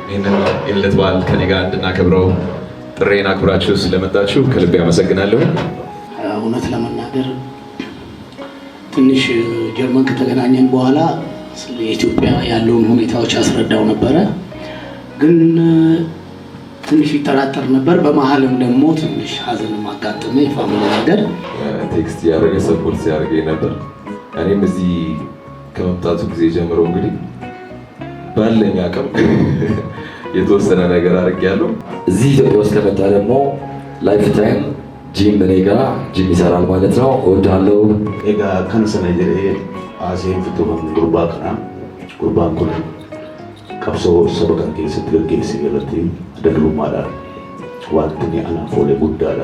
ይህንን የልደት በዓል ከኔ ጋር እንድናከብረው ጥሬን አክብራችሁ ስለመጣችሁ ከልቤ አመሰግናለሁ። እውነት ለመናገር ትንሽ ጀርመን ከተገናኘን በኋላ ስለ ኢትዮጵያ ያለውን ሁኔታዎች አስረዳው ነበረ፣ ግን ትንሽ ይጠራጠር ነበር። በመሀልም ደግሞ ትንሽ ሀዘንም አጋጠመ። የፋሚሊ ነገር ቴክስት ያደረገ ሰፖርት ሲያደርገኝ ነበር። እኔም እዚህ ከመምጣቱ ጊዜ ጀምሮ እንግዲህ ባለኝ አቅም የተወሰነ ነገር አድርጌያለሁ። እዚህ ኢትዮጵያ ውስጥ ከመጣ ደግሞ ላይፍ ታይም ጂም እኔ ጋር ጂም ይሰራል ማለት ነው። እወዳለሁ። ኤጋ ከነሰነ ጀሬ አሴን ፍቱን ጉርባ ከና ጉርባን ኩን ቀብሶ ሰበቀን ኬሰት ገርጌስ ገለቲ ደግሉ ማዳ ዋንትኒ አናፎሌ ጉዳዳ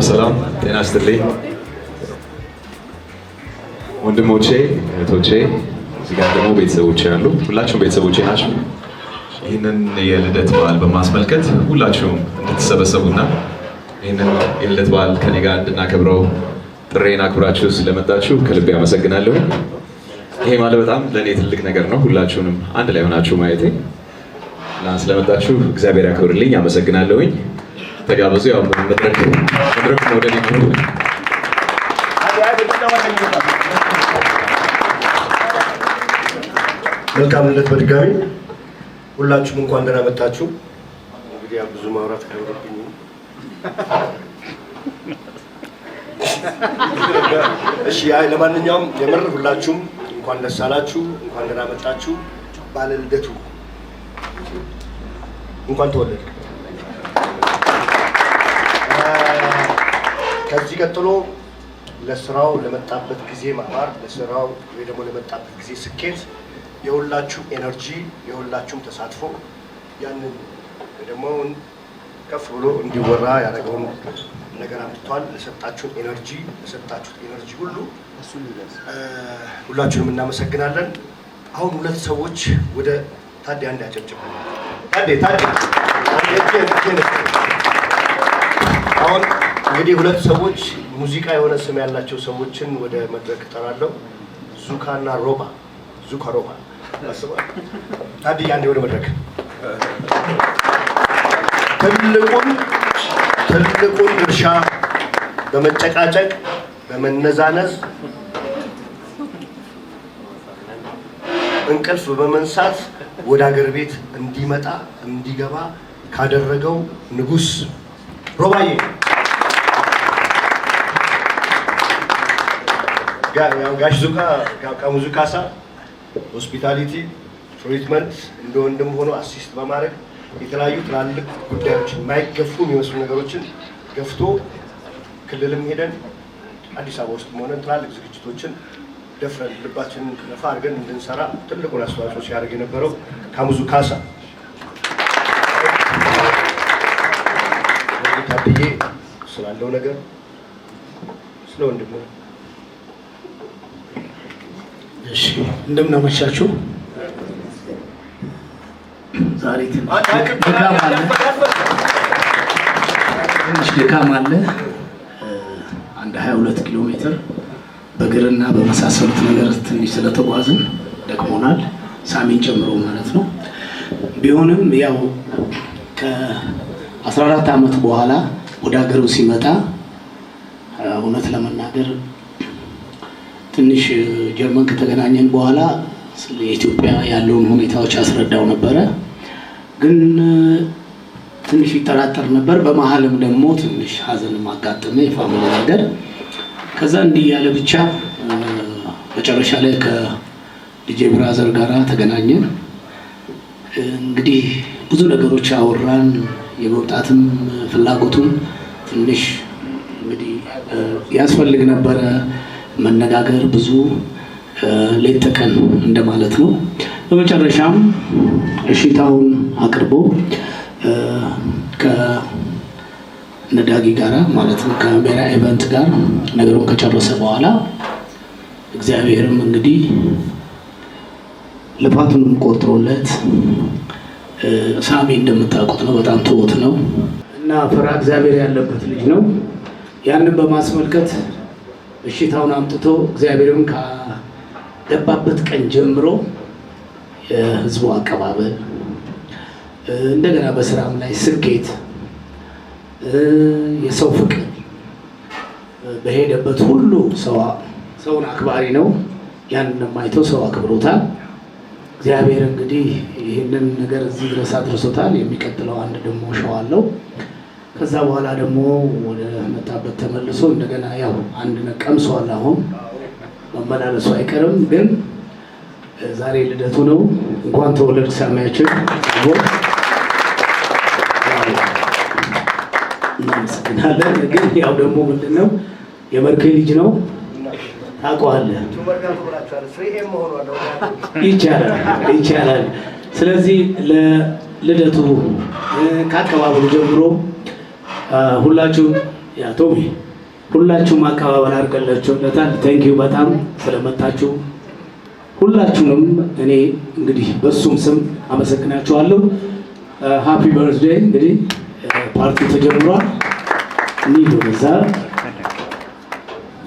ሰላም ጤና ይስጥልኝ ወንድሞቼ እህቶቼ፣ እዚህ ጋር ደግሞ ቤተሰቦቼ ያሉ ሁላችሁም ቤተሰቦቼ ናቸው። ይህንን የልደት በዓል በማስመልከት ሁላችሁም እንድትሰበሰቡና ይህንን የልደት በዓል ከኔ ጋር እንድናከብረው ጥሬን አክብራችሁ ስለመጣችሁ ከልቤ አመሰግናለሁ። ይሄ ማለት በጣም ለእኔ ትልቅ ነገር ነው። ሁላችሁንም አንድ ላይ ሆናችሁ ማየቴ እና ስለመጣችሁ እግዚአብሔር ያክብርልኝ። አመሰግናለሁኝ። ተጋበዙ። ያው መድረክ ወደ እኔ ነው። መልካም ልደት በድጋሚ ሁላችሁም እንኳን ደህና መጣችሁ። እንግዲህ ብዙ ማውራት አይወርብኝም። እሺ፣ ለማንኛውም የምር ሁላችሁም እንኳን ደስ አላችሁ፣ እንኳን ደህና መጣችሁ። ባለ ልደቱ እንኳን ተወለደ። ከዚህ ቀጥሎ ለስራው ለመጣበት ጊዜ ማማር፣ ለስራው ወይ ደግሞ ለመጣበት ጊዜ ስኬት የሁላችሁም ኤነርጂ የሁላችሁም ተሳትፎ ያንን ደግሞ ከፍ ብሎ እንዲወራ ያደረገውን ነገር አምጥቷል። ለሰጣችሁን ኤነርጂ ለሰጣችሁት ኤነርጂ ሁሉ ሁላችሁንም እናመሰግናለን። አሁን ሁለት ሰዎች ወደ ታዲያ አንድ ያጨብጭቡ። አሁን እንግዲህ ሁለት ሰዎች ሙዚቃ የሆነ ስም ያላቸው ሰዎችን ወደ መድረክ እጠራለሁ። ዙካና ሮባ ዙካ ሮባ ታዲያ አንዴ ወደ መድረክ። ትልቁን ድርሻ በመጨቃጨቅ በመነዛነዝ እንቅልፍ በመንሳት ወደ ሀገር ቤት እንዲመጣ እንዲገባ ካደረገው ንጉስ ሮባዬ ጋሽ ዙካ ሙዚቃ ካሳ ሆስፒታሊቲ ትሪትመንት እንደ ወንድም ሆኖ አሲስት በማድረግ የተለያዩ ትላልቅ ጉዳዮችን የማይገፉ የሚመስሉ ነገሮችን ገፍቶ ክልልም ሄደን አዲስ አበባ ውስጥ ሆነን ትላልቅ ዝግጅቶችን ደፍረን ልባችንን ነፋ አድርገን እንድንሰራ ትልቁን አስተዋጽኦ ሲያደርግ የነበረው ካሙዙ ካሳ ታድዬ ስላለው ነገር ስለ ወንድሙ እሺ፣ እንደምን አመሻችሁ። ዛሬ ትንሽ ድካም አለ። አንድ 22 ኪሎ ሜትር በእግርና በመሳሰሉት ነገር ትንሽ ስለተጓዝን ደክሞናል፣ ሳሚን ጨምሮ ማለት ነው። ቢሆንም ያው ከ14 ዓመት በኋላ ወደ ሀገሩ ሲመጣ እውነት ለመናገር ትንሽ ጀርመን ከተገናኘን በኋላ ስለ ኢትዮጵያ ያለውን ሁኔታዎች አስረዳው ነበረ። ግን ትንሽ ይጠራጠር ነበር። በመሀልም ደግሞ ትንሽ ሀዘንም አጋጠመ፣ የፋሚሊ ነገር። ከዛ እንዲህ ያለ ብቻ መጨረሻ ላይ ከዲጄ ብራዘር ጋራ ተገናኘን። እንግዲህ ብዙ ነገሮች አወራን። የመውጣትም ፍላጎቱም ትንሽ እንግዲህ ያስፈልግ ነበረ መነጋገር፣ ብዙ ሌት ተቀን እንደማለት ነው። በመጨረሻም እሺታውን አቅርቦ ከነዳጊ ጋራ ማለት ነው ከሜራ ኢቨንት ጋር ነገሩን ከጨረሰ በኋላ እግዚአብሔርም እንግዲህ ልፋቱንም ቆጥሮለት ሳሚ እንደምታውቁት ነው፣ በጣም ትሁት ነው እና ፈራ እግዚአብሔር ያለበት ልጅ ነው። ያንን በማስመልከት እሺታውን አምጥቶ እግዚአብሔርን ከገባበት ቀን ጀምሮ የህዝቡ አቀባበል፣ እንደገና በስራም ላይ ስኬት፣ የሰው ፍቅር በሄደበት ሁሉ ሰውን አክባሪ ነው። ያንንም አይቶ ሰው አክብሮታል። እግዚአብሔር እንግዲህ ይህንን ነገር እዚህ ድረስ አድርሶታል። የሚቀጥለው አንድ ደግሞ ሸው አለው። ከዛ በኋላ ደግሞ ወደ መጣበት ተመልሶ እንደገና ያው አንድ ቀምሷል። አሁን መመላለሱ አይቀርም። ግን ዛሬ ልደቱ ነው። እንኳን ተወለድ ሳሚያችን። እናመሰግናለን። ግን ያው ደግሞ ምንድነው የመርኬ ልጅ ነው ታውቀዋለህ። ይቻላል። ስለዚህ ለልደቱ ከአቀባበሉ ጀምሮ ሁላችሁም ያ ቶሚ ሁላችሁም አቀባበል አድርገላችሁለታል። ቴንኪዩ በጣም ስለመጣችሁ ሁላችሁንም እኔ እንግዲህ በሱም ስም አመሰግናችኋለሁ። ሃፒ በርዝዴይ። እንግዲህ ፓርቲ ተጀምሯል። እንሂድ ወደዛ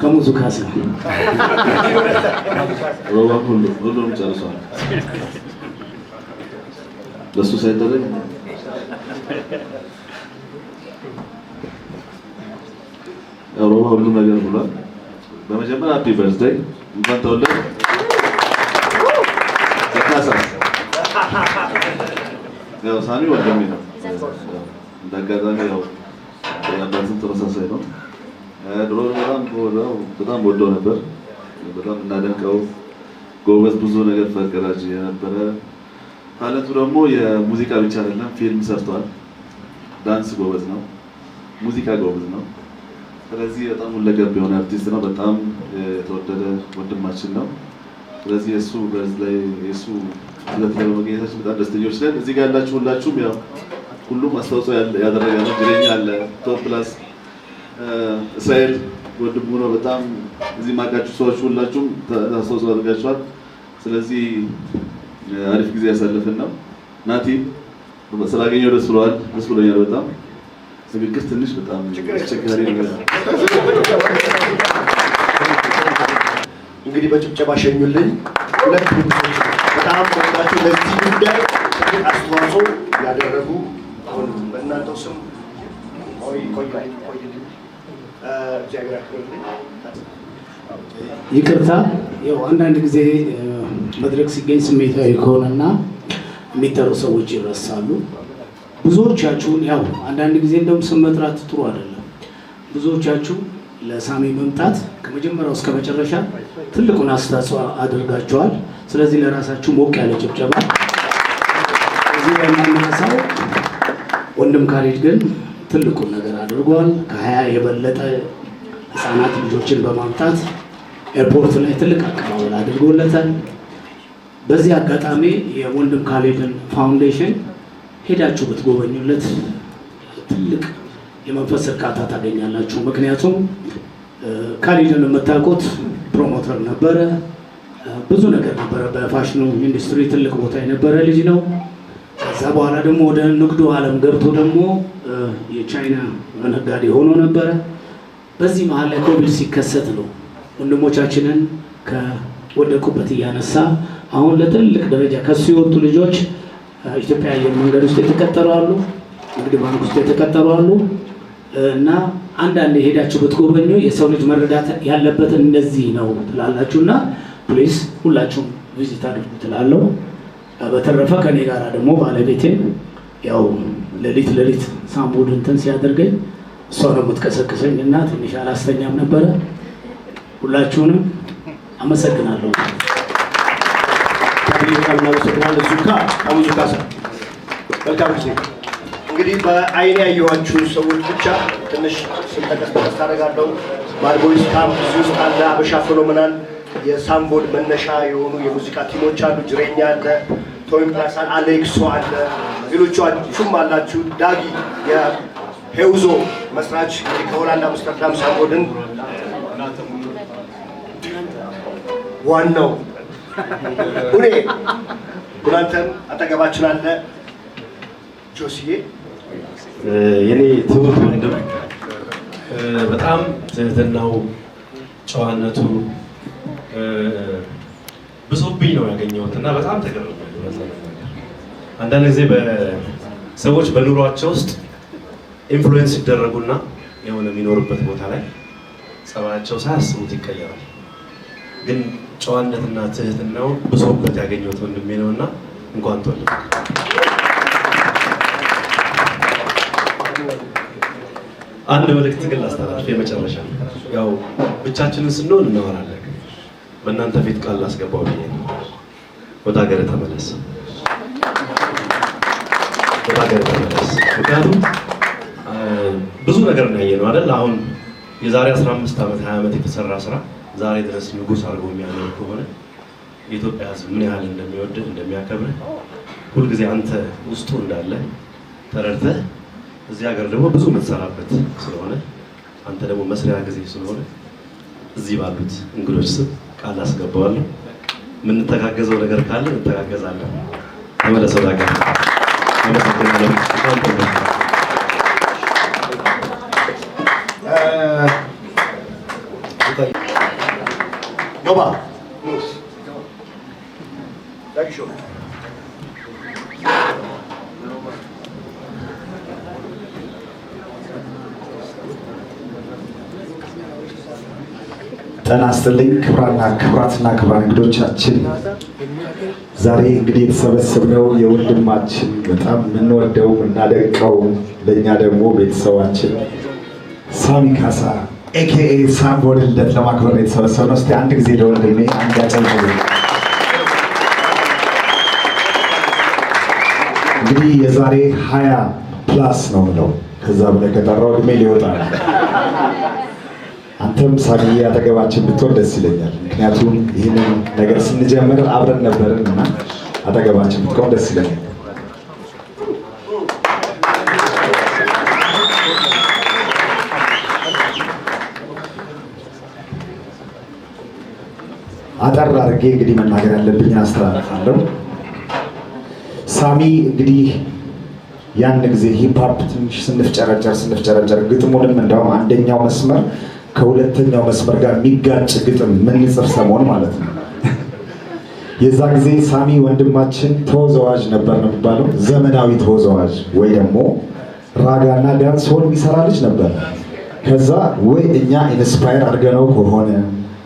ከሙዙ ካሳ ሮባ ሁሉም ጨርሷል። ለሱ ሳይደረግ ሮባ ሁሉም ነገር ብሏል። በመጀመሪያ ሃፒ በርዝዴይ እንኳን ተወለደ። ያው ሳሚ ወንድሜ ነው። እንዳጋጣሚ ያው ያባትን ተመሳሳይ ነው። ድሮ በጣም ወደው ነበር። በጣም እናደንቀው ጎበዝ፣ ብዙ ነገር ፈቀዳጅ የነበረ ታለንቱ ደግሞ የሙዚቃ ብቻ አይደለም፣ ፊልም ሰርቷል። ዳንስ ጎበዝ ነው፣ ሙዚቃ ጎበዝ ነው። ስለዚህ በጣም ሁለገብ የሆነ አርቲስት ነው። በጣም የተወደደ ወንድማችን ነው። ስለዚህ የሱ በዝ ላይ የሱ ሁለት ላይ በመገኘታችን በጣም ደስተኞች ነን። እዚህ ጋር ያላችሁ ሁላችሁም ያው ሁሉም አስተዋጽኦ ያደረገ ነው። ጅሬኛ አለ፣ ቶፕ ፕላስ እስራኤል ወንድሙ ነው። በጣም እዚህ ማቃችሁ ሰዎች ሁላችሁም አስተዋጽኦ አድርጋችኋል። ስለዚህ አሪፍ ጊዜ ያሳለፍን ነው። ናቲ ስላገኘው ደስ ብሎኛል በጣም ንግግር ትንሽ በጣም አስቸጋሪ ነገር ነው። እንግዲህ በጭብጨባ ሸኙልኝ። ሁለት ልጆች በጣም ወጣችሁ ለዚህ ጉዳይ ትልቅ አስተዋጽኦ ያደረጉ አሁን በእናንተው ስም እግዚአብሔር ያክብርልኝ። ይቅርታ ያው አንዳንድ ጊዜ መድረክ ሲገኝ ስሜታዊ ከሆነና የሚጠሩ ሰዎች ይረሳሉ። ብዙዎቻችሁን ያው አንዳንድ ጊዜ እንደውም ስም መጥራት ጥሩ አይደለም። ብዙዎቻችሁ ለሳሚ መምጣት ከመጀመሪያው እስከ መጨረሻ ትልቁን አስተዋጽኦ አድርጋችኋል። ስለዚህ ለራሳችሁ ሞቅ ያለ ጭብጨባ። እዚህ የማናሳው ወንድም ካሊድ ግን ትልቁን ነገር አድርጓል። ከ20 የበለጠ ህፃናት ልጆችን በማምጣት ኤርፖርት ላይ ትልቅ አቀባበል አድርጎለታል። በዚህ አጋጣሚ የወንድም ካሊድን ፋውንዴሽን ሄዳችሁ ብትጎበኙለት ትልቅ የመንፈስ እርካታ ታገኛላችሁ። ምክንያቱም ካሊድን የምታውቁት ፕሮሞተር ነበረ፣ ብዙ ነገር ነበረ። በፋሽኑ ኢንዱስትሪ ትልቅ ቦታ የነበረ ልጅ ነው። ከዛ በኋላ ደግሞ ወደ ንግዱ ዓለም ገብቶ ደግሞ የቻይና ነጋዴ ሆኖ ነበረ። በዚህ መሀል ላይ ኮቪድ ሲከሰት ነው ወንድሞቻችንን ከወደቁበት እያነሳ አሁን ለትልቅ ደረጃ ከሱ የወጡ ልጆች ኢትዮጵያ አየር መንገድ ውስጥ የተቀጠሩ አሉ፣ ንግድ ባንክ ውስጥ የተቀጠሩ አሉ። እና አንዳንድ ሄዳችሁ ብትጎበኙ የሰው ልጅ መረዳት ያለበት እንደዚህ ነው ትላላችሁና ፕሊዝ ሁላችሁም ቪዚት አድርጉ ትላለሁ። በተረፈ ከኔ ጋር ደግሞ ባለቤቴ ያው ሌሊት ሳምቡድ እንትን ሲያደርገኝ እሷ ነው የምትቀሰቅሰኝ እና ትንሽ አላስተኛም ነበረ። ሁላችሁንም አመሰግናለሁ። መልካም ጊዜ። እንግዲህ በአይኔ ያየኋችሁ ሰዎች ብቻ ትንሽ ስንጠቀስ ታደርጋለሁ። ማድቦይስ ካምፕ እዚህ ውስጥ አለ፣ አበሻ ፌኖሜናል የሳምቦድ መነሻ የሆኑ የሙዚቃ ቲሞች አሉ። ጅሬኛ አለ፣ ቶሚ ፕላስ አለ፣ አሌክሶ አለ፣ ሌሎቹም አላችሁ። ዳጊ የሄውዞ መስራች ከሆላንድ አምስተርዳም ሳምቦድን ዋናው ሁኔ ጉናንተም አጠገባችን አለ። ጆሲዬ የኔ ትሁት ወንድም በጣም ትህትናው፣ ጨዋነቱ ብዙብኝ ነው ያገኘሁት እና በጣም ተገርሜያለሁ። አንዳንድ ጊዜ በሰዎች በኑሯቸው ውስጥ ኢንፍሉዌንስ ሲደረጉና የሆነ የሚኖርበት ቦታ ላይ ጸባያቸው ሳያስቡት ይቀየራል። ግን ጨዋነትና ትህትናው ብዙበት ያገኘሁት ወንድሜ ነውና እንኳን ተወለደ። አንድ መልእክት ግን ላስተላልፍ። የመጨረሻ ያው ብቻችንን ስንሆን እናወራለን። በእናንተ ፊት ቃል ላስገባው ብዬ ነው። ወደ ሀገር ተመለስ፣ ወደ ሀገር ተመለስ። ምክንያቱም ብዙ ነገር እናየነው አይደል? አሁን የዛሬ 15 ዓመት 20 ዓመት የተሰራ ስራ ዛሬ ድረስ ንጉስ አድርጎ የሚያኖር ከሆነ የኢትዮጵያ ሕዝብ ምን ያህል እንደሚወድህ እንደሚያከብርህ ሁልጊዜ አንተ ውስጡ እንዳለ ተረድተህ እዚህ ሀገር ደግሞ ብዙ የምትሰራበት ስለሆነ አንተ ደግሞ መስሪያ ጊዜ ስለሆነ እዚህ ባሉት እንግዶች ስም ቃል አስገባዋለሁ። የምንተጋገዘው ነገር ካለ እንተጋገዛለን። ተመለሰው ዳጋ አመሰግናለሁ። ዮባ ጤና ይስጥልኝ ክቡራትና ክቡራን እንግዶቻችን፣ ዛሬ እንግዲህ የተሰበሰብነው የወንድማችን በጣም የምንወደው የምናደንቀው ለእኛ ደግሞ ቤተሰባችን ሳሚ ካሳ ኤኬኤ ሳምቦን ልደት ለማክበር የተሰበሰብነው። እስኪ አንድ ጊዜ ለወንድሜ አንድ ያጨብጭቡ። እንግዲህ የዛሬ 20 ፕላስ ነው ምለው፣ ከዛ በላይ ከጠራው እድሜ ሊወጣ ነው። አንተም ሳሚዬ አጠገባችን ብትሆን ደስ ይለኛል። ምክንያቱም ይህንን ነገር ስንጀምር አብረን ነበርን እና አጠገባችን ብትሆን ደስ ይለኛል። አጠር አድርጌ እንግዲህ መናገር ያለብኝ አስተላልፋለሁ። ሳሚ እንግዲህ ያን ጊዜ ሂፕሆፕ ትንሽ ስንፍጨረጨር ግጥሙንም እንደውም አንደኛው መስመር ከሁለተኛው መስመር ጋር የሚጋጭ ግጥም ምንጽፍ ሰሞን ማለት ነው። የዛ ጊዜ ሳሚ ወንድማችን ተወዛዋዥ ነበር ነው የሚባለው፣ ዘመናዊ ተወዛዋዥ ወይ ደግሞ ራጋና ዳንስ ሆል የሚሰራ ልጅ ነበር። ከዛ ወይ እኛ ኢንስፓየር አድርገነው ከሆነ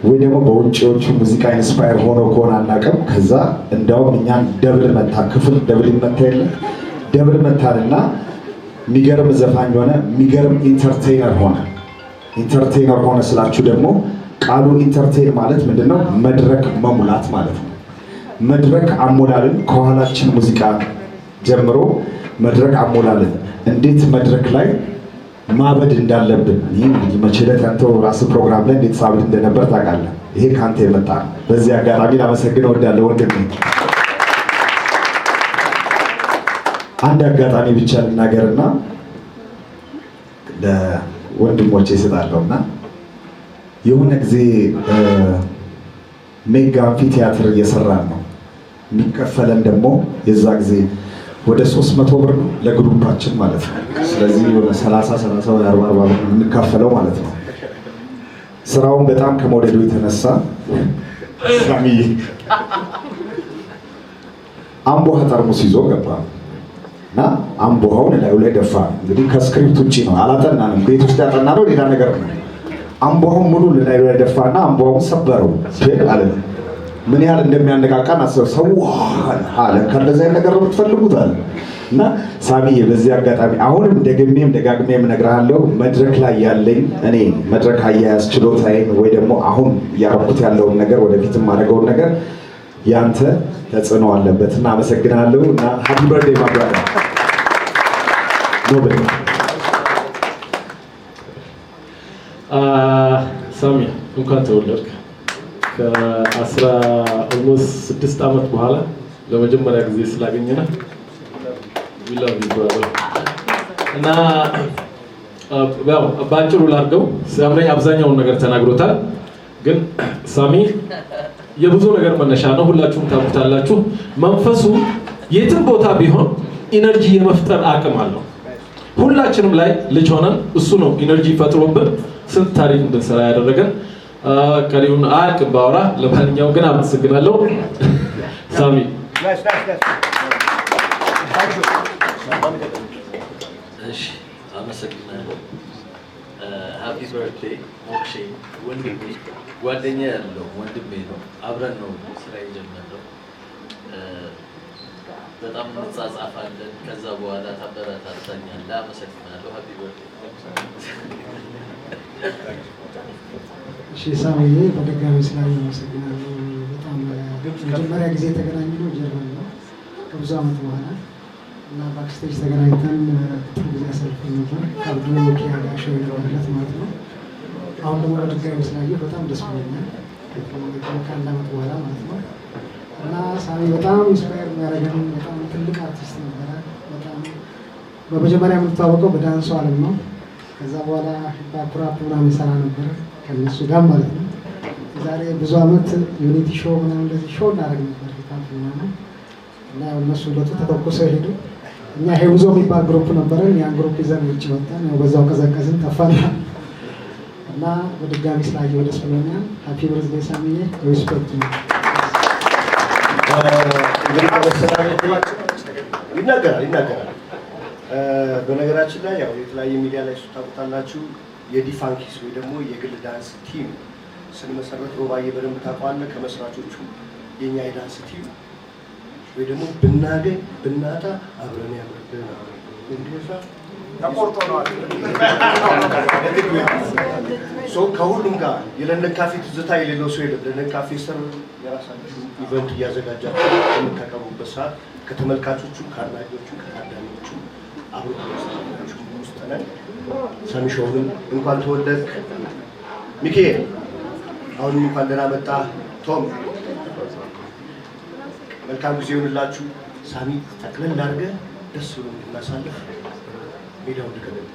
ወይ ደግሞ በውጭዎቹ ሙዚቃ ኢንስፓየር ሆኖ ከሆነ አናውቅም። ከዛ እንዳውም እኛን ደብል መታ፣ ክፍል ደብል መታ የለ ደብል መታንና የሚገርም ዘፋኝ ሆነ፣ የሚገርም ኢንተርቴይነር ሆነ። ኢንተርቴይነር ሆነ ስላችሁ ደግሞ ቃሉ ኢንተርቴይን ማለት ምንድነው? መድረክ መሙላት ማለት ነው። መድረክ አሞላልን ከኋላችን ሙዚቃ ጀምሮ መድረክ አሞላልን፣ እንዴት መድረክ ላይ ማበድ እንዳለብን። ይህ እንግዲህ መቼለት ያንተው ራስህ ፕሮግራም ላይ እንዴት ሳብድ እንደነበር ታውቃለህ። ይሄ ካንተ የመጣ ነው። በዚህ አጋጣሚ ላመሰግነው እወዳለሁ ወንድሜ። አንድ አጋጣሚ ብቻ ልናገርና ለወንድሞቼ እሰጣለሁና የሆነ ጊዜ ሜጋ አምፊ ቲያትር እየሰራን ነው። የሚከፈለን ደግሞ የዛ ጊዜ ወደ 300 ብር ነው ለግሩፓችን ማለት ነው። ስለዚህ ወደ 30 ወይ 40 ብር የምንካፈለው ማለት ነው። ስራውን በጣም ከመውደዱ የተነሳ ሳሚ አምቦሃ ጠርሙስ ይዞ ገባ እና አምቦሃውን ላዩ ላይ ደፋ። እንግዲህ ከስክሪፕት ውጭ ነው፣ አላጠናንም። ቤት ውስጥ ያጠናነው ሌላ ነገር ነው። አምቦሃውን ሙሉ ላዩ ላይ ደፋና አምቦሃውን ሰበረው አለ። ምን ያህል እንደሚያነቃቃን አሰብ ሰው አለ። ከእንደዚህ አይነት ነገር ነው የምትፈልጉት አለ። እና ሳሚዬ በዚህ አጋጣሚ አሁንም ደጋግሜም እነግርሃለሁ፣ መድረክ ላይ ያለኝ እኔ መድረክ አያያዝ ችሎታዬን ወይ ደግሞ አሁን እያረኩት ያለውን ነገር ወደፊት የማደርገውን ነገር ያንተ ተጽዕኖ አለበት እና አመሰግናለሁ። እና ሃፒ በርዝዴይ ማብራሪያ ኖብል ሳሚ እንኳን ተወለድክ። ከ16 ዓመት በኋላ ለመጀመሪያ ጊዜ ስላገኘና ዊላቭ ይባላል እና ያው ባጭሩ ላድርገው። ሳሚ አብዛኛውን ነገር ተናግሮታል፣ ግን ሳሚ የብዙ ነገር መነሻ ነው። ሁላችሁም ታውቁታላችሁ። መንፈሱ የትም ቦታ ቢሆን ኢነርጂ የመፍጠር አቅም አለው። ሁላችንም ላይ ልጅ ሆነን እሱ ነው ኢነርጂ ፈጥሮብን ስንት ታሪክ እንድንሰራ ያደረገን። ቀሪውን አያልቅም ባወራ። ለማንኛውም ግን አመሰግናለሁ ሳሚ። እሺ አመሰግናለሁ። ሃፒ በርዝዴይ ሞክሼ፣ ወንድሜ ጓደኛ ያለው ወንድሜ ነው። አብረን ነው ስራ የጀመርነው። በጣም እንጻጻፋለን። ከዛ በኋላ ታበረታታኛለህ። አመሰግናለሁ። ሃፒ በርዝዴይ። እሺ ሳሚዬ በድጋሚ ስላየሁ አመሰግናለሁ። በጣም መጀመሪያ ጊዜ የተገናኘነው ጀርመን ነው ከብዙ ዓመት በኋላ እና ባክስቴጅ ተገናኝተን ጥሩ ጊዜ አሳልፈን ነበር። ከአብዱ ኪያ ጋር ሾው የነበረለት ማለት ነው። አሁን ደግሞ በድጋሚ ስላየሁ በጣም ደስ ብሎኛል። ከአንድ ዓመት በኋላ ማለት ነው። እና ሳሚ በጣም ኢንስፓየር የሚያደርገን በጣም ትልቅ አርቲስት ነበረ። በጣም በመጀመሪያ የምንተዋወቀው በዳንሱ ዓለም ነው። ከዛ በኋላ ሂፓፕ ራፕ ምናምን ይሰራ ነበረ ከነሱ ጋር ማለት ነው። ዛሬ ብዙ አመት ዩኒቲ ሾው ምናምን እንደዚህ ሾው እናደርግ ነበር ሂፓፕ ምናምን እና ያው እነሱ ሁለቱ ተተኩሰው ሄዱ። እኛ ሄውዞ የሚባል ግሩፕ ነበረን። ያን ግሩፕ ይዘን ውጭ ወጣን። ያው በዛው ቀዘቀዝን ጠፋን እና በድጋሚ ስላየሁ ደስ ብሎኛል። ሃፒ በርዝዴይ ሳሚዬ። ሪስፔክት ነው። ይናገራል። በነገራችን ላይ ያው የተለያየ ሚዲያ ላይ ታውቁታላችሁ። የዲፋንኪስ ወይ ደግሞ የግል ዳንስ ቲም ስንመሰረት ሮባዬ በደንብ ታውቀዋለህ። ከመስራቾቹ የኛ የዳንስ ቲም ወይ ደግሞ ብናገኝ ብናጣ አብረን ያምርብን እንዴሳ ተቆርጦ ነው ከሁሉም ጋር የለንደን ካፌ ትዝታ የሌለው ሰው የለም። ለንደን ካፌ ስር የራሳችሁ ኢቨንት እያዘጋጃችሁ የምታቀርቡበት ሰዓት ከተመልካቾቹ ከአድናቂዎቹ ከታዳሚዎቹ አብሮ ሰራችሁ ውስጥ ነን። ሰሚሾውን እንኳን ተወለድክ ሚካኤል፣ አሁን እንኳን ደህና መጣ ቶም። መልካም ጊዜ ይሁንላችሁ። ሳሚ ጠቅለል አድርገህ ደስ ብሎ እንድናሳልፍ ሜዳው ልከበል።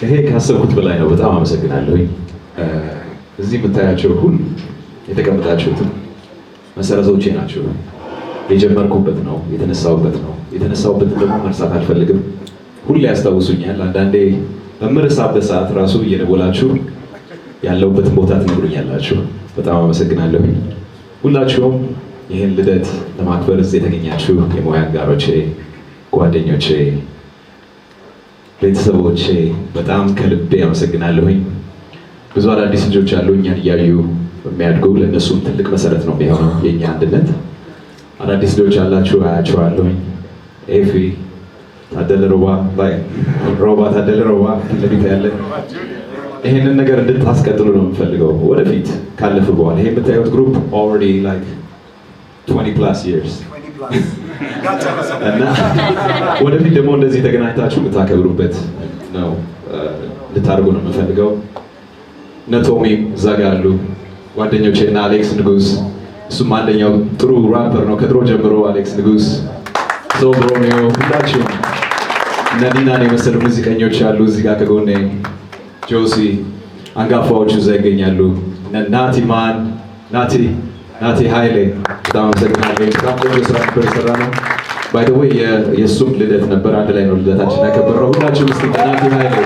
ይሄ ካሰብኩት በላይ ነው። በጣም አመሰግናለሁኝ። እዚህ የምታያቸው ሁሉ የተቀመጣችሁትም መሰረቶቼ ናቸው። የጀመርኩበት ነው፣ የተነሳሁበት ነው። የተነሳሁበትን ደግሞ መርሳት አልፈልግም። ሁሌ ያስታውሱኛል። አንዳንዴ በምረሳበት ሰዓት ራሱ እየደወላችሁ ያለሁበትን ቦታ ትነግሩኛላችሁ። በጣም አመሰግናለሁ። ሁላችሁም ይህን ልደት ለማክበር እዚህ የተገኛችሁ የሙያ አጋሮቼ፣ ጓደኞቼ፣ ቤተሰቦቼ በጣም ከልቤ አመሰግናለሁኝ። ብዙ አዳዲስ ልጆች አሉ እኛን እያዩ የሚያድጉ፣ ለእነሱም ትልቅ መሰረት ነው የሚሆነው የእኛ አንድነት። አዳዲስ ልጆች አላችሁ፣ አያችኋለሁኝ። ኤፊ ታደለ ሮባ ታደለ ሮባ ለቤት ያለ ይሄንን ነገር እንድታስቀጥሉ ነው የምፈልገው ወደፊት ካለፈ በኋላ። ይሄ የምታዩት ግሩፕ already like 20+ years እና ወደፊት ደግሞ እንደዚህ ተገናኝታችሁ የምታከብሩበት ነው ልታደርጉ ነው የምፈልገው። ነቶሚ እዛ ጋር ያሉ ጓደኞቼ እና አሌክስ ንጉስ፣ እሱም አንደኛው ጥሩ ራፐር ነው ከድሮ ጀምሮ። አሌክስ ንጉስ፣ ሶብሮሚዮ፣ ሁላችሁም እነ ዲናን የመሰሉ ሙዚቀኞች ያሉ እዚህ ጋር ከጎኔ፣ ጆሲ፣ አንጋፋዎቹ እዛ ይገኛሉ። ናቲማን ናቲ ኃይሌ በጣም አመሰግናለሁ። በጣም ቆንጆ ስራ ነበር የሰራነው። ባይ ዘ ዌይ የእሱም ልደት ነበር፣ አንድ ላይ ነው ልደታችን ያከበረው። ሁላችሁም እስኪ ናቲ ኃይሌ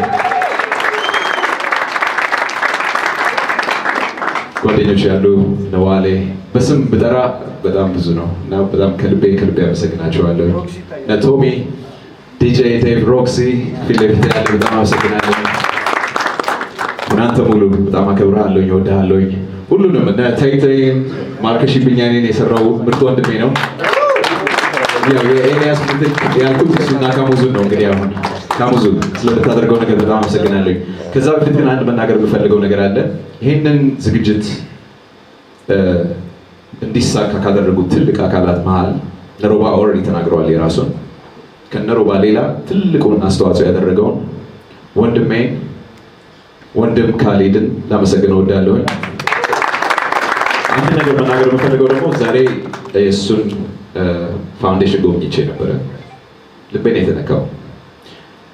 ጓደኞች ያሉ ነዋሌ፣ በስም ብጠራ በጣም ብዙ ነው እና በጣም ከልቤ አመሰግናቸዋለሁ። ቶሚ፣ ዲጄ ዴቭ፣ ሮክሲ ፊት ለፊት ያለ በጣም አመሰግናለሁ። እናንተ ሙሉ በጣም አከብርሃለሁኝ፣ እወድሃለሁኝ። ሁሉንም እና ተይተይን ማርከሽ ብኛኔን የሰራው ምርጥ ወንድሜ ነው። ያው የኤልያስ ምትክ ያልኩት እሱና ካሙዙን ነው። እንግዲህ አሁን ካሙዙ ስለምታደርገው ነገር በጣም አመሰግናለሁ። ከዛ በፊት ግን አንድ መናገር የምፈልገው ነገር አለ። ይህንን ዝግጅት እንዲሳካ ካደረጉት ትልቅ አካላት መሀል ነሮባ ኦልሬዲ ተናግረዋል የራሱን። ከነሮባ ሌላ ትልቁን አስተዋጽኦ ያደረገውን ወንድም ካሌድን ላመሰግነው እወዳለሁ። አንድ ነገር መናገር የምፈልገው ደግሞ ዛሬ የእሱን ፋውንዴሽን ጎብኝቼ ነበረ። ልቤን የተነካው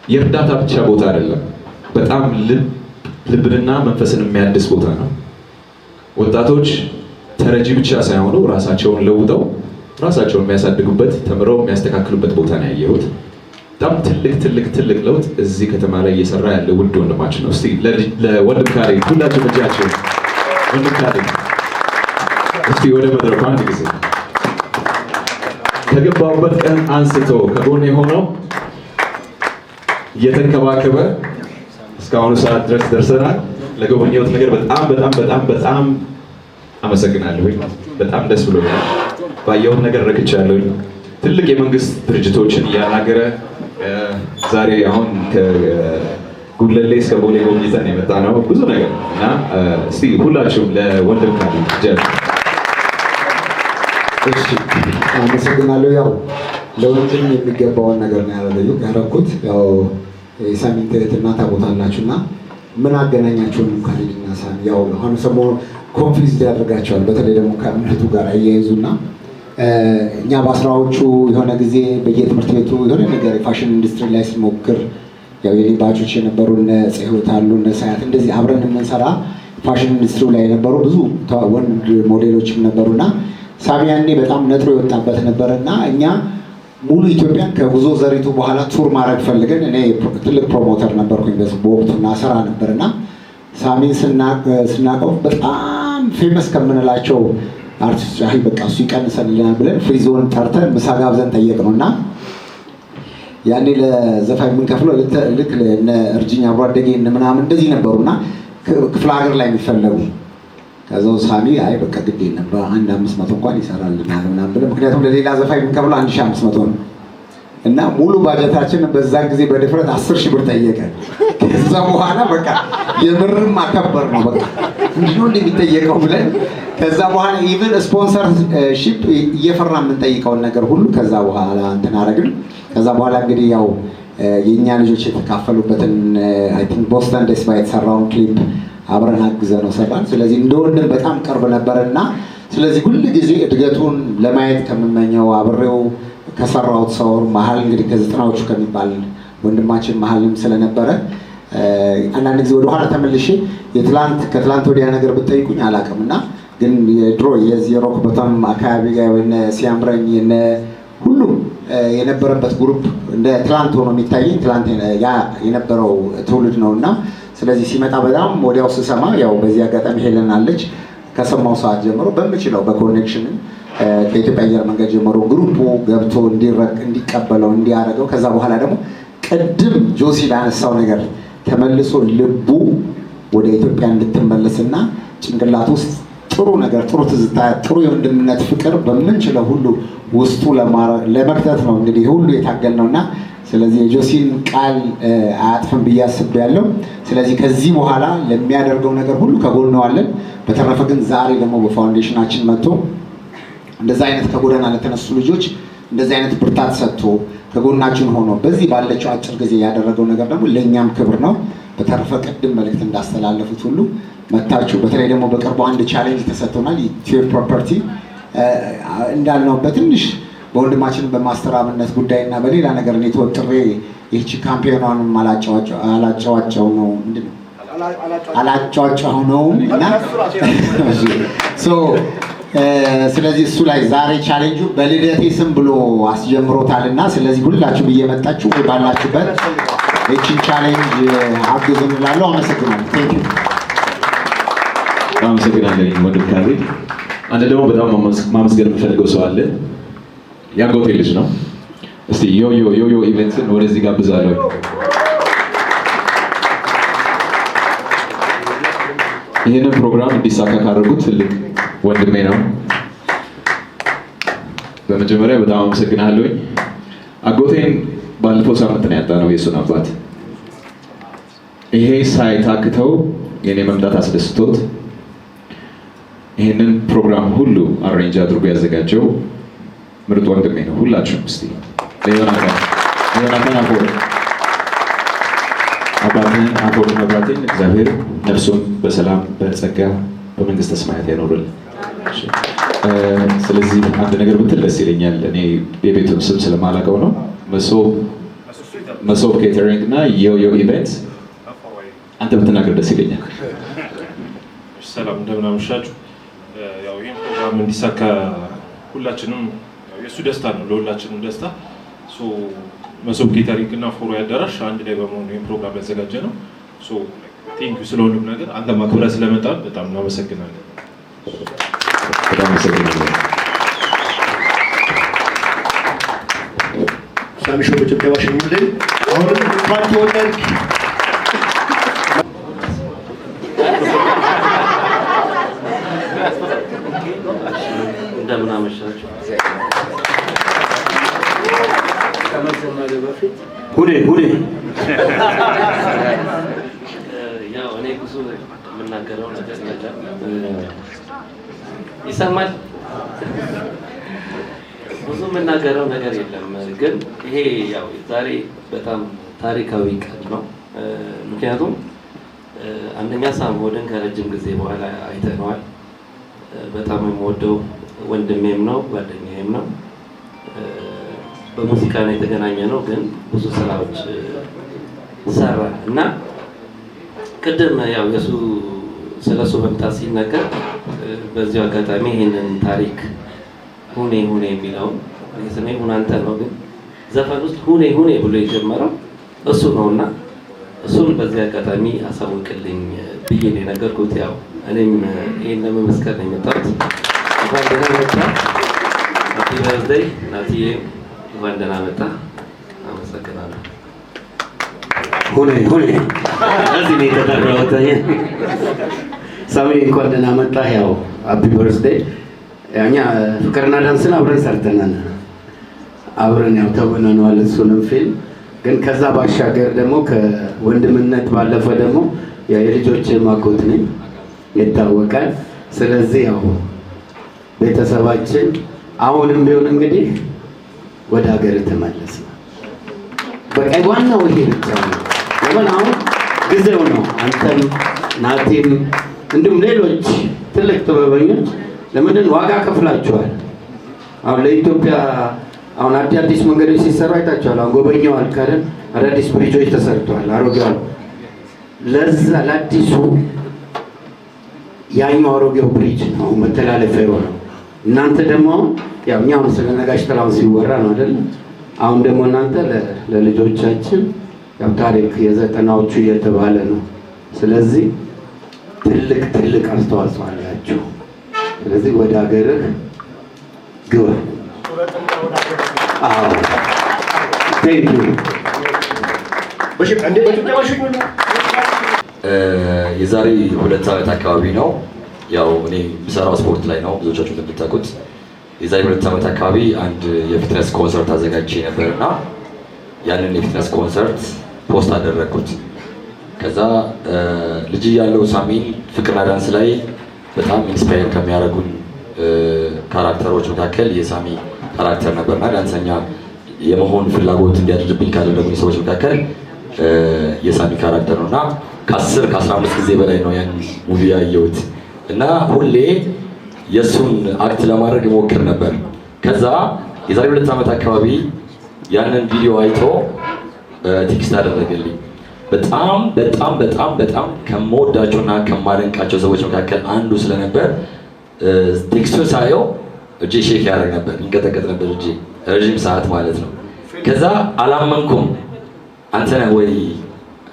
የእርዳታ ብቻ ቦታ አይደለም፣ በጣም ልብንና መንፈስን የሚያድስ ቦታ ነው። ወጣቶች ተረጂ ብቻ ሳይሆኑ ራሳቸውን ለውጠው ራሳቸውን የሚያሳድጉበት፣ ተምረው የሚያስተካክሉበት ቦታ ነው ያየሁት። በጣም ትልቅ ለውጥ እዚህ ከተማ ላይ እየሰራ ያለ ውድ ወንድማችን ነው። እስቲ ለወንድም ካሌ ሁላችሁ እጃችሁ ወንድም ካሌ እስቲ ወደ መድረኩ አንድ ጊዜ ከገባሁበት ቀን አንስቶ ከጎኔ ሆነው እየተንከባከበ እስካሁኑ ሰዓት ድረስ ደርሰናል። ለጎበኘሁት ነገር በጣም አመሰግናለሁ። በጣም ደስ ብሎኛል። ባየሁት ነገር ረክቻለሁ። ትልቅ የመንግስት ድርጅቶችን እያናገረ ዛሬ አሁን ከጉለሌ እስከ ቦሌ ጎብኝተን የመጣ ነው ብዙ ነገር እና እስቲ ሁላችሁም ለወንድም ካሌ ጀምር። እሺ አመሰግናለሁ። ያው ለወንድም የሚገባውን ነገር ነው ያደረኩት። ያው የሳሚን ትህትና ታቦታላችሁ እና ምን አገናኛቸውን ካሌድና ሳሚ ያው አሁን ሰሞኑን ኮንፊውዝ ያደርጋቸዋል። በተለይ ደግሞ ከእምነቱ ጋር አያይዙና እኛ በአስራዎቹ የሆነ ጊዜ በየትምህርት ቤቱ የሆነ ነገር የፋሽን ኢንዱስትሪ ላይ ስንሞክር ያው የኔ ባቾች የነበሩ እነ ጽህወት አሉ እነ ሳያት እንደዚህ አብረን የምንሰራ ፋሽን ኢንዱስትሪ ላይ የነበሩ ብዙ ወንድ ሞዴሎችም ነበሩና ሳሚ ያኔ በጣም ነጥሮ የወጣበት ነበርና እኛ ሙሉ ኢትዮጵያን ከጉዞ ዘሪቱ በኋላ ቱር ማድረግ ፈልገን እኔ ትልቅ ፕሮሞተር ነበርኩኝ በወቅቱና ስራ ነበርና ሳሚን ስናቀው በጣም ፌመስ ከምንላቸው አርቲስቶች አይ በቃ እሱ ይቀንሰልናል ብለን ፍሪዞን ጠርተን ምሳ ጋብዘን ጠየቅነውና ያኔ ለዘፋኝ የምንከፍለው ልክ ለእነ እርጅኝ አብሮ አደጌ ምናምን እንደዚህ ነበሩና ክፍለ ሀገር ላይ የሚፈለጉ ከዛው ሳሚ አይ በቃ ግድ የለም በአንድ 500 እንኳን ይሰራልናል ምናምን ብለን ምክንያቱም ለሌላ ዘፋኝ የምንከፍለው 1500 ነው እና ሙሉ ባጀታችን በዛን ጊዜ በድፍረት 10,000 ብር ጠየቀ። ከዛ በኋላ በቃ የምርም አከበር ነው በቃ እንዲሁ እንደሚጠየቀው ብለን ከዛ በኋላ ኢቭን ስፖንሰርሺፕ እየፈራ የምንጠይቀውን ነገር ሁሉ ከዛ በኋላ እንትን አደረግን። ከዛ በኋላ እንግዲህ ያው የኛ ልጆች የተካፈሉበትን አይ ቲንክ ቦስተን ዴስ ባይ የተሰራውን ክሊፕ አብረን አግዘነው ሰራን። ስለዚህ እንደወንድም በጣም ቅርብ ነበርና ስለዚህ ሁሉ ጊዜ እድገቱን ለማየት ከምመኘው አብሬው ከሰራሁት ሰው መሀል እንግዲህ ከ90ዎቹ ከሚባል ወንድማችን መሀልም ስለነበረ አንዳንድ ጊዜ ወደኋላ ተመልሼ ከትላንት ወዲያ ነገር ብትጠይቁኝ አላውቅምና ግን የድሮ የዚህ ሮክ በጣም አካባቢ ጋር የነ ሲያምረኝ የነ ሁሉም የነበረበት ግሩፕ እንደ ትላንት ሆኖ የሚታየኝ ትላንት ያ የነበረው ትውልድ ነውና ስለዚህ ሲመጣ በጣም ወዲያው ስሰማ ያው በዚህ አጋጣሚ ሄለን አለች ከሰማው ሰዓት ጀምሮ በምችለው በኮኔክሽን ከኢትዮጵያ አየር መንገድ ጀምሮ ግሩፑ ገብቶ እንዲቀበለው እንዲያደርገው ከዛ በኋላ ደግሞ ቅድም ጆሲ ላነሳው ነገር ተመልሶ ልቡ ወደ ኢትዮጵያ እንድትመለስና ጭንቅላት ውስጥ ጥሩ ነገር ጥሩ ትዝታ ጥሩ የወንድምነት ፍቅር በምንችለው ሁሉ ውስጡ ለመክተት ነው እንግዲህ ሁሉ የታገልነውና ስለዚህ የጆሲን ቃል አያጥፍም ብዬ አስቤያለሁ። ስለዚህ ከዚህ በኋላ ለሚያደርገው ነገር ሁሉ ከጎንነዋለን። በተረፈ ግን ዛሬ ደግሞ በፋውንዴሽናችን መጥቶ እንደዛ አይነት ከጎዳና ለተነሱ ልጆች እንደዚህ አይነት ብርታት ሰጥቶ ከጎናችን ሆኖ በዚህ ባለችው አጭር ጊዜ ያደረገው ነገር ደግሞ ለእኛም ክብር ነው። በተረፈ ቅድም መልእክት እንዳስተላለፉት ሁሉ መታችሁ በተለይ ደግሞ በቅርቡ አንድ ቻሌንጅ ተሰጥቶናል። ኢትዮ ፕሮፐርቲ እንዳልነው በትንሽ በወንድማችን በማስተራብነት ጉዳይና በሌላ ነገር እኔ ተወጥሬ ይህቺ ካምፒዮኗንም አላጫዋቸው ነው ምንድነው አላጫዋቸው ነው እና ስለዚህ እሱ ላይ ዛሬ ቻሌንጁ በልደቴ ስም ብሎ አስጀምሮታልና ስለዚህ ሁላችሁ እየመጣችሁ ወይ ባላችሁበት ይህቺን ቻሌንጅ አግዙን እላለሁ። አመሰግናለሁ። ቴንክ ዩ። አመሰግናለሁ ወንድም ካሪድ። አንድ ደግሞ በጣም ማመስገን የምፈልገው ሰው አለ። ያጎቴ ልጅ ነው። እስቲ ዮዮ ኢቨንትን ወደዚህ ጋብዛለሁ። ይህንን ፕሮግራም እንዲሳካ ካደረጉት ትልቅ ወንድሜ ነው። በመጀመሪያ በጣም አመሰግናለሁኝ። አጎቴን ባለፈው ሳምንት ነው ያጣነው የእሱን አባት። ይሄ ሳይታክተው የኔ መምጣት አስደስቶት ይህንን ፕሮግራም ሁሉ አሬንጅ አድርጎ ያዘጋጀው ምርጥ ወንድሜ ነው። ሁላችሁም እስቲ ለዮናታን አባትህን አፈወርቅ መብራቴን እግዚአብሔር ነፍሱን በሰላም በጸጋ በመንግስተ ሰማያት ያኖርልን። ስለዚህ አንድ ነገር ብትል ደስ ይለኛል። እኔ የቤቱን ስም ስለማላውቀው ነው። መሶብ ኬተሪንግ እና ዮዮ ኢቨንት አንተ ብትናገር ደስ ይለኛል። ሰላም እንደምን አመሻችሁ። ያው ይሄን ፕሮግራም እንዲሳካ ሁላችንም የሱ ደስታ ነው፣ ለሁላችንም ደስታ። መሶብ ኬተሪንግ እና ፎሮ አዳራሽ አንድ ላይ በመሆኑ ይሄን ፕሮግራም ያዘጋጀ ነው። ቴንክ ዩ ስለሁሉም ነገር አንተ ማክበረህ ስለመጣ በጣም እናመሰግናለን። በጣም አመሰግናለሁ። ሳሚሾ በጭብጨባ ሸኙልኝ። አሁንም እንኳን ተወለድክ። እንደምን አመሻችሁ። ከመጀመሪያ በፊት ሁዴ ያው እኔ ብዙ የምናገረው ነገር የለም። ይሰማል? ብዙ የምናገረው ነገር የለም። ግን ይሄ ያው ዛሬ በጣም ታሪካዊ ቀን ነው። ምክንያቱም አንደኛ ሳምሆድን ከረጅም ጊዜ በኋላ አይተነዋል። በጣም የምወደው ወንድሜም ነው ጓደኛዬ ጓደኛዬም ነው። በሙዚቃ ነው የተገናኘ ነው፣ ግን ብዙ ስራዎች ሰራ እና ቅድም ያው የሱ ስለሱ መምጣት ሲነገር በዚሁ አጋጣሚ ይሄንን ታሪክ ሁኔ ሁኔ የሚለውን ስሜ ሁናንተ ነው፣ ግን ዘፈን ውስጥ ሁኔ ሁኔ ብሎ የጀመረው እሱ ነውና እሱን በዚህ አጋጣሚ አሳውቅልኝ ብዬ ነው የነገርኩት። ያው እኔም ይሄን ለመመስከር ነው የመጣሁት። እንኳን ደህና መጣ። ሃፒ በርዝዴይ ናቲዬ፣ እንኳን ደህና መጣ። አመሰግናለሁ። ሁኔ ሁኔ እዚህ ነው የተጠራሁት። ሳሚ እንኳን ደህና መጣ። ያው ሃፒ በርዝዴይ። እኛ ፍቅርና ዳንስን አብረን ሰርተናል፣ አብረን ያው ተውነናል እሱንም ፊልም። ግን ከዛ ባሻገር ደግሞ ከወንድምነት ባለፈ ደግሞ የልጆች ማጎት ነኝ ይታወቃል። ስለዚህ ያው ቤተሰባችን አሁንም ቢሆን እንግዲህ ወደ ሀገር ተመለስ ነው። በቃ ዋናው ይሄ ብቻ ነው። ለምን አሁን ጊዜው ነው። አንተም ናቲም እንዲሁም ሌሎች ትልቅ ጥበበኞች ለምንድን ዋጋ ከፍላችኋል። አሁን ለኢትዮጵያ አሁን አዲስ መንገዶች ሲሰሩ አይታችኋል። አሁን ጎበኛው አልካደን አዳዲስ ብሪጆች ተሰርተዋል። አሮጌው ለዛ ለአዲሱ ያኛው አሮጌው ብሪጅ ነው መተላለፊያ የሆነው። እናንተ ደግሞ ያው እኛም ስለ ነጋሽ ጥላሁን ሲወራ ነው አይደል? አሁን ደግሞ እናንተ ለልጆቻችን ያው ታሪክ የዘጠናዎቹ እየተባለ ነው። ስለዚህ ትልቅ አስተዋጽኦ አላችሁ። ስለዚህ ወደ ሀገርህ ግባ። አዎ ቴንክ ዩ። የዛሬ 2 ዓመት አካባቢ ነው። ያው እኔ የምሰራው ስፖርት ላይ ነው፣ ብዙዎቻችሁ እንደምታውቁት። የዛሬ 2 ዓመት አካባቢ አንድ የፊትነስ ኮንሰርት አዘጋጅቼ ነበርና ያንን የፊትነስ ኮንሰርት ፖስት አደረግኩት። ከዛ ልጅ ያለው ሳሚን ፍቅርና ዳንስ ላይ በጣም ኢንስፓየር ከሚያደርጉን ካራክተሮች መካከል የሳሚ ካራክተር ነበርና ዳንሰኛ የመሆን ፍላጎት እንዲያደርብኝ ካደረጉኝ ሰዎች መካከል የሳሚ ካራክተር ነውና ከ15 ጊዜ በላይ ነው ያን ሙቪ ያየሁት እና ሁሌ የሱን አክት ለማድረግ ሞክር ነበር። ከዛ የዛሬ 2 ዓመት አካባቢ ያንን ቪዲዮ አይቶ ቴክስት አደረገልኝ። በጣም ከምወዳቸውና ከማደንቃቸው ሰዎች መካከል አንዱ ስለነበር ቴክስቱን ሳየው እጄ ሼክ ያደርግ ነበር፣ ይንቀጠቀጥ ነበር እጄ ረዥም ሰዓት ማለት ነው። ከዛ አላመንኩም። አንተ ነህ ወይ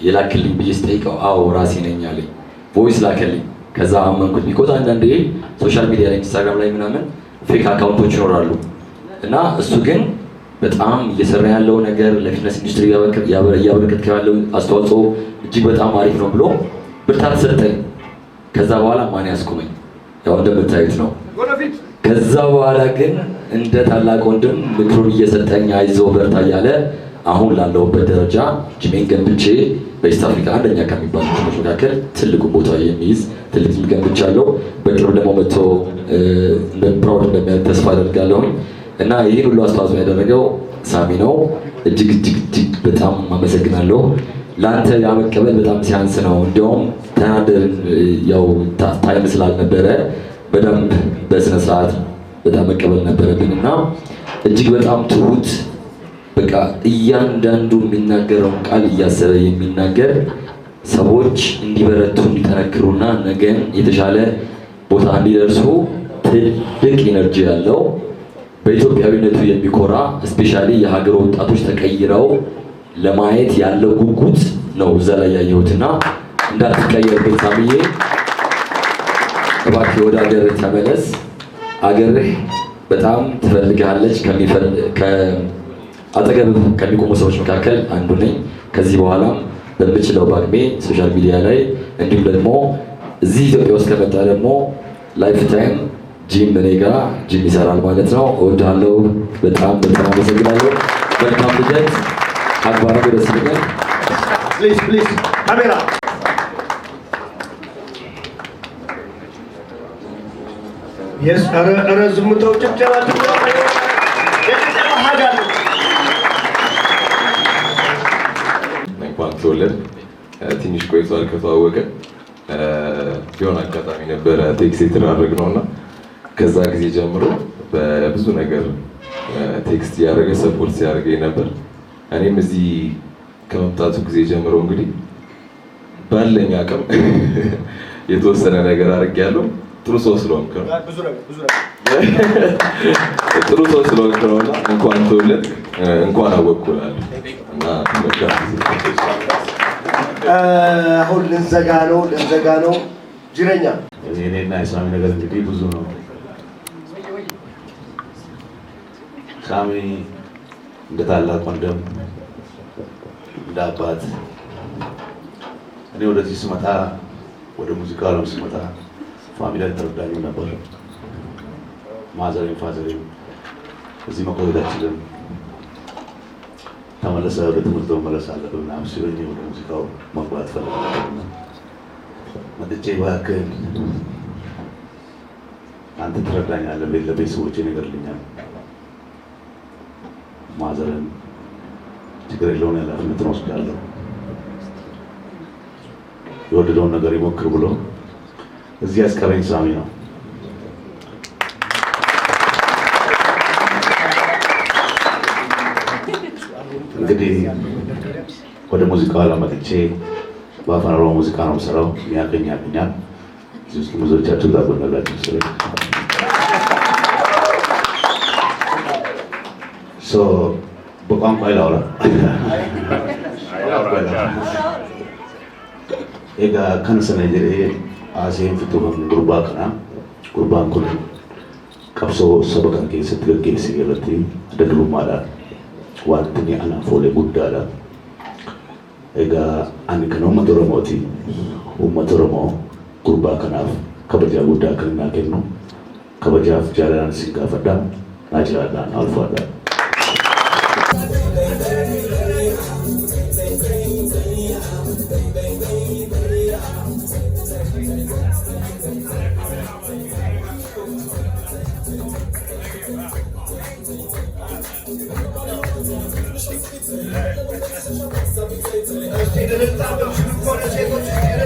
የላክልኝ ብዬ ስጠይቀው አዎ ራሴ ነኝ አለኝ። ቮይስ ላከልኝ። ከዛ አመንኩት። ቢኮዝ አንዳንዴ ሶሻል ሚዲያ ላይ ኢንስታግራም ላይ ምናምን ፌክ አካውንቶች ይኖራሉ እና እሱ ግን በጣም እየሰራ ያለው ነገር ለፊትነስ ኢንዱስትሪ እያበረከተ ያለው አስተዋጽኦ እጅግ በጣም አሪፍ ነው ብሎ ብርታት ሰጠኝ። ከዛ በኋላ ማን ያስቆመኝ? ያው እንደምታዩት ነው። ከዛ በኋላ ግን እንደ ታላቅ ወንድም ምክሩን እየሰጠኝ አይዞህ በርታ እያለ አሁን ላለሁበት ደረጃ ጂሜን ገንብቼ በኢስት አፍሪካ አንደኛ ከሚባሉ ጂሞች መካከል ትልቁ ቦታ የሚይዝ ትልቅ ጂም ገንብቻለሁ። በቅርብ ደግሞ መጥቶ እንደ ፕራውድ እንደሚያደርግ ተስፋ አደርጋለሁ። እና ይህን ሁሉ አስተዋጽኦ ያደረገው ሳሚ ነው። እጅግ በጣም አመሰግናለሁ። ለአንተ ያመቀበል በጣም ሲያንስ ነው። እንዲያውም ተናደርን፣ ያው ታይም ስላልነበረ በደንብ በስነ ስርዓት በጣም መቀበል ነበረብን እና እጅግ በጣም ትሁት፣ በቃ እያንዳንዱ የሚናገረውን ቃል እያሰበ የሚናገር ሰዎች እንዲበረቱ እንዲጠነክሩና ነገን የተሻለ ቦታ እንዲደርሱ ትልቅ ኢነርጂ ያለው በኢትዮጵያዊነቱ የሚኮራ ስፔሻሊ የሀገር ወጣቶች ተቀይረው ለማየት ያለው ጉጉት ነው እዛ ላይ ያየሁትና እንዳትቀየርብን ሳሚዬ፣ እባክህ ወደ ሀገር ተመለስ። አገርህ በጣም ትፈልግሃለች። አጠገብ ከሚቆሙ ሰዎች መካከል አንዱ ነኝ። ከዚህ በኋላም በምችለው በአቅሜ ሶሻል ሚዲያ ላይ እንዲሁም ደግሞ እዚህ ኢትዮጵያ ውስጥ ከመጣ ደግሞ ላይፍ ታይም ጂም እኔ ጋ ጂም ይሰራል ማለት ነው። እወድሃለሁ። በጣም አመሰግናለሁ። መልካም ልደት። አግባራ ደስ ይለኛል። ፕሊዝ ካሜራ የስ ኧረ ዝም ተው። ጭብጨባ እንኳን ተወለድ። ትንሽ ቆይቷል ከተዋወቀ። የሆነ አጋጣሚ ነበረ ቴክስት የተደራረግነው እና ከዛ ጊዜ ጀምሮ በብዙ ነገር ቴክስት እያደረገ ሰፖርት ሲያደርገኝ ነበር። እኔም እዚህ ከመምጣቱ ጊዜ ጀምሮ እንግዲህ ባለኝ አቅም የተወሰነ ነገር አድርጌያለሁ። ጥሩ ሰው ስለሆንክ ነው። ጥሩ ሰው ስለሆንክ ነው እና እንኳን ተወለድክ እንኳን አወቅኩላል እና አሁን ልንዘጋ ነው ጅረኛ የኔና የሳሚ ነገር እንግዲህ ብዙ ነው። ሳሚ እንደ ታላቅ ወንድም እንደ አባት እኔ ወደዚህ ስመጣ ወደ ሙዚቃ ዓለም ስመጣ ፋሚሊ ተረዳኝ ነበር። ማዘሬም ፋዘሬም እዚህ መቆየት አልችልም፣ ተመለሰ ወደ ትምህርት መመለስ አለብህ ምናምን ሲሉኝ ወደ ሙዚቃው መግባት ፈለግ ነበርና መጥቼ እባክህ አንተ ትረዳኛለህ፣ ለቤተሰቦቼ ንገርልኛል፣ ማዘርን ችግር የለውን ኃላፊነትን ወስዳለሁ፣ የወደደውን ነገር ይሞክር ብሎ እዚህ ያስቀረኝ ሳሚ ነው። እንግዲህ ወደ ሙዚቃው ዓለም መጥቼ በአፋን ኦሮሞ ሙዚቃ ነው የምሰራው። ያገኛል እዚህ ውስጥ ብዙዎቻችሁ ታውቁናላችሁ። በቋንቋ ላውራ ኤጋ ከነሰነ ጀሬ አሴን ፍቱን ጉርባን ኩን ቀብሶ ሰበቀን ኬሰት ገርጌስ ገለቲ ደግሉማዳ ዋንትኒ አናፎሌ ጉዳዳ ኤጋ አንከ ነው መተረሞቲ ኡመተረሞ ጉርባ ከናፍ ከበጃ ጉዳ ከና ከኑ ከበጃፍ ጃላን ሲጋፈዳ ናጅራዳ አልፋዳ Let's